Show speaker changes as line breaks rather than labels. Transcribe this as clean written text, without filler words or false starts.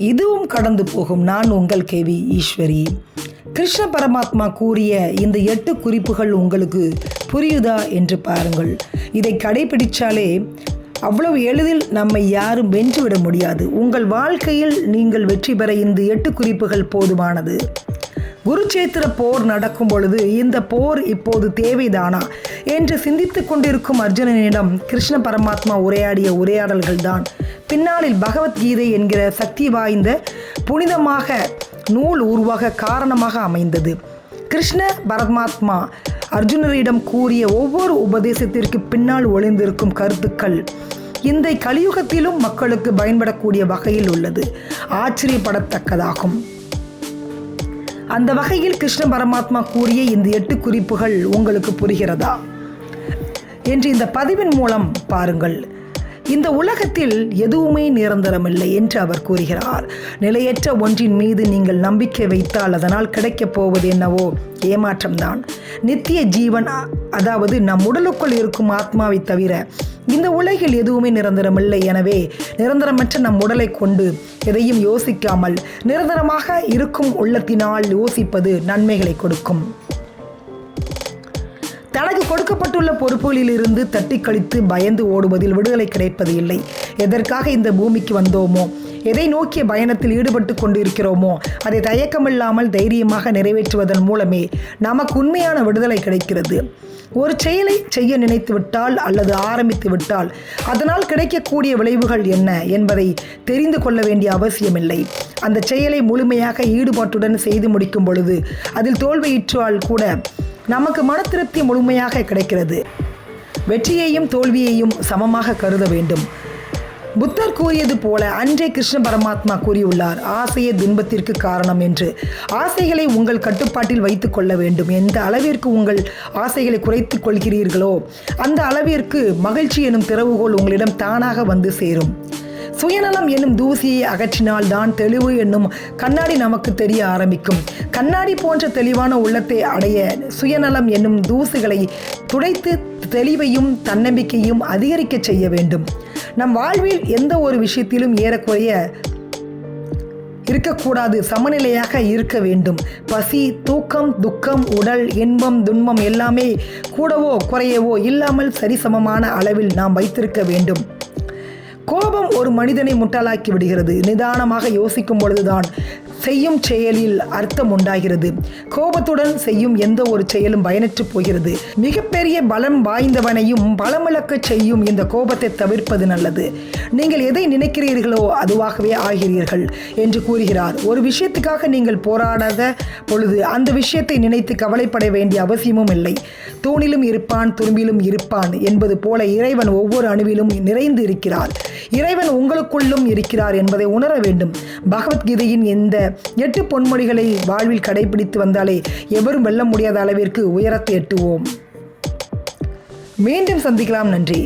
இதுவும் கடந்து போகும். நான் உங்கள் கேவி ஈஸ்வரி. கிருஷ்ண பரமாத்மா கூறிய இந்த 8 குறிப்புகள் உங்களுக்கு புரியுதா என்று பாருங்கள். இதை கடைபிடிச்சாலே அவ்வளவு எளிதில் நம்மை யாரும் வென்றுவிட முடியாது. உங்கள் வாழ்க்கையில் நீங்கள் வெற்றி பெற இந்த 8 குறிப்புகள் போதுமானது. குருச்சேத்திர போர் நடக்கும் பொழுது இந்த போர் இப்போது தேவைதானா என்று சிந்தித்து கொண்டிருக்கும் அர்ஜுனனிடம் கிருஷ்ண பரமாத்மா உரையாடிய உரையாடல்கள் தான் பின்னாளில் பகவத்கீதை என்கிற சக்தி வாய்ந்த புனிதமாக நூல் உருவாக காரணமாக அமைந்தது. கிருஷ்ண பரமாத்மா அர்ஜுனரிடம் கூறிய ஒவ்வொரு உபதேசத்திற்கு பின்னால் ஒளிந்திருக்கும் கருத்துக்கள் இந்த கலியுகத்திலும் மக்களுக்கு பயன்படக்கூடிய வகையில் உள்ளது. ஆச்சரியப்படத்தக்கதாகும். அந்த வகையில் கிருஷ்ண பரமாத்மா கூறிய இந்த 8 குறிப்புகள் உங்களுக்கு புரிகிறதா என்று இந்த பதிவின் மூலம் பாருங்கள். இந்த உலகத்தில் எதுவுமே நிரந்தரமில்லை என்று அவர் கூறுகிறார். நிலையற்ற ஒன்றின் மீது நீங்கள் நம்பிக்கை வைத்தால் அதனால் கிடைக்கப் போவது என்னவோ ஏமாற்றம்தான். நித்திய ஜீவன், அதாவது நம் உடலுக்குள் இருக்கும் ஆத்மாவை தவிர இந்த உலகில் எதுவுமே நிரந்தரமில்லை. எனவே நிரந்தரமற்ற நம் உடலை கொண்டு எதையும் யோசிக்காமல் நிரந்தரமாக இருக்கும் உள்ளத்தினால் யோசிப்பது நன்மைகளை கொடுக்கும். தனக்கு கொடுக்கப்பட்டுள்ள பொறுப்புகளில் இருந்து தட்டி கழித்து பயந்து ஓடுவதில் விடுதலை கிடைப்பது இல்லை. எதற்காக இந்த பூமிக்கு வந்தோமோ, எதை நோக்கிய பயணத்தில் ஈடுபட்டு கொண்டிருக்கிறோமோ அதை தயக்கமில்லாமல் தைரியமாக நிறைவேற்றுவதன் மூலமே நமக்கு உண்மையான விடுதலை கிடைக்கிறது. ஒரு செயலை செய்ய நினைத்து விட்டால் அல்லது ஆரம்பித்து விட்டால் அதனால் கிடைக்கக்கூடிய விளைவுகள் என்ன என்பதை தெரிந்து கொள்ள வேண்டிய அவசியமில்லை. அந்த செயலை முழுமையாக ஈடுபாட்டுடன் செய்து முடிக்கும் பொழுது அதில் தோல்வியுற்றால் கூட நமக்கு மன திருப்தி முழுமையாக கிடைக்கிறது. வெற்றியையும் தோல்வியையும் சமமாக கருத வேண்டும். புத்தர் கூறியது போல அன்றே கிருஷ்ண பரமாத்மா கூறியுள்ளார், ஆசையே துன்பத்திற்கு காரணம் என்று. ஆசைகளை உங்கள் கட்டுப்பாட்டில் வைத்து கொள்ள வேண்டும். எந்த அளவிற்கு உங்கள் ஆசைகளை குறைத்து கொள்கிறீர்களோ அந்த அளவிற்கு மகிழ்ச்சி எனும் திறவுகோல் உங்களிடம் தானாக வந்து சேரும். சுயநலம் என்னும் தூசியை அகற்றினால் தான் தெளிவு என்னும் கண்ணாடி நமக்கு தெரிய ஆரம்பிக்கும். கண்ணாடி போன்ற தெளிவான உள்ளத்தை அடைய சுயநலம் என்னும் தூசுகளை துடைத்து தெளிவையும் தன்னம்பிக்கையும் அதிகரிக்க செய்ய வேண்டும். நம் வாழ்வில் எந்த ஒரு விஷயத்திலும் ஏறக்குறைய இருக்கக்கூடாது, சமநிலையாக இருக்க வேண்டும். பசி, தூக்கம், துக்கம், உடல், இன்பம், துன்பம் எல்லாமே கூடவோ குறையவோ இல்லாமல் சரிசமமான அளவில் நாம் வைத்திருக்க வேண்டும். கோபம் ஒரு மனிதனை முட்டாளாக்கி விடுகிறது. நிதானமாக யோசிக்கும் பொழுதுதான் செய்யும் செயலில் அர்த்தம் உண்டாகிறது. கோபத்துடன் செய்யும் எந்த ஒரு செயலும் பயனற்று போகிறது. மிகப்பெரிய பலம் வாய்ந்தவனையும் பலமிழக்க செய்யும் இந்த கோபத்தை தவிர்ப்பது நல்லது. நீங்கள் எதை நினைக்கிறீர்களோ அதுவாகவே ஆகிறீர்கள் என்று கூறுகிறார். ஒரு விஷயத்துக்காக நீங்கள் போராடாத பொழுது அந்த விஷயத்தை நினைத்து கவலைப்பட வேண்டிய அவசியமும் இல்லை. தூணிலும் இருப்பான், துரும்பிலும் இருப்பான் என்பது போல இறைவன் ஒவ்வொரு அணுவிலும் நிறைந்து இருக்கிறார். இறைவன் உங்களுக்குள்ளும் இருக்கிறார் என்பதை உணர வேண்டும். பகவத்கீதையின் இந்த 8 பொன்மொழிகளை வாழ்வில் கடைபிடித்து வந்தாலே எவரும் வெல்ல முடியாத அளவிற்கு உயரத்தை எட்டுவோம். மீண்டும் சந்திக்கலாம். நன்றி.